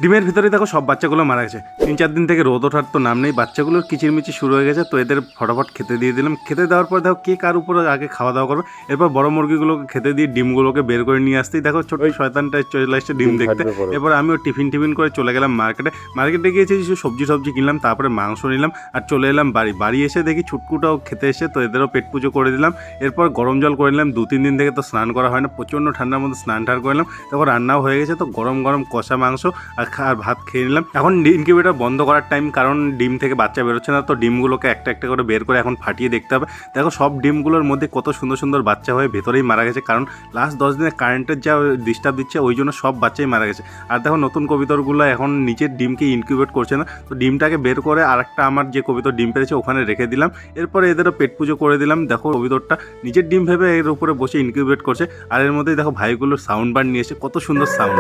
ডিমের ভিতরে দেখো সব বাচ্চাগুলো মারা গেছে। 3-4 দিন থেকে রোদ ওঠার তো নাম নেই, বাচ্চাগুলোর কিচিরমিচির শুরু হয়ে গেছে। তো এদের ফটাফট খেতে দিয়ে দিলাম। খেতে দেওয়ার পর দেখো কে কার উপরে আগে খাওয়া দাওয়া করবে। এরপর বড় মুরগিগুলোকে খেতে দিয়ে ডিমগুলোকে বের করে নিয়ে আসতেই দেখো ছোট শয়তানটায় চলে আসছে ডিম দেখতে। এরপর আমিও টিফিন করে চলে গেলাম মার্কেটে গিয়েছি, কিছু সবজি কিনলাম, তারপরে মাংস নিলাম আর চলে এলাম বাড়ি এসে দেখি ছুটকুটাও খেতে এসে, তো এদেরও পেট পুজো করে দিলাম। এরপর গরম জল করে নিলাম, 2-3 দিন থেকে তো স্নান করা হয় না, প্রচণ্ড ঠান্ডার মধ্যে স্নান করে নিলাম। তখন রান্নাও হয়ে গেছে, তো গরম কষা মাংস আর ভাত খেয়ে নিলাম। এখন ইনকিউবেটর বন্ধ করার টাইম, কারণ ডিম থেকে বাচ্চা বেরোচ্ছে না, তো ডিমগুলোকে একটা করে বের করে এখন ফাটিয়ে দেখতে হবে। দেখো সব ডিমগুলোর মধ্যে কত সুন্দর বাচ্চা হয়ে ভেতরেই মারা গেছে, কারণ লাস্ট 10 দিনে কারেন্টের যা ডিস্টার্ব দিচ্ছে ওই জন্য সব বাচ্চাই মারা গেছে। আর দেখো নতুন কবিতরগুলো এখন নিজের ডিমকে ইনকিউবেট করছে না, তো ডিমটাকে বের করে আরেকটা আমার যে কবিতর ডিম পেরেছে ওখানে রেখে দিলাম। এরপরে এদেরও পেট পুজো করে দিলাম। দেখো কবিতরটা নিজের ডিম ভেবে এর উপরে বসে ইনকিউবেট করছে, আর এর মধ্যেই দেখো ভাইগুলোর সাউন্ড বার নিয়ে এসে কত সুন্দর সাউন্ড।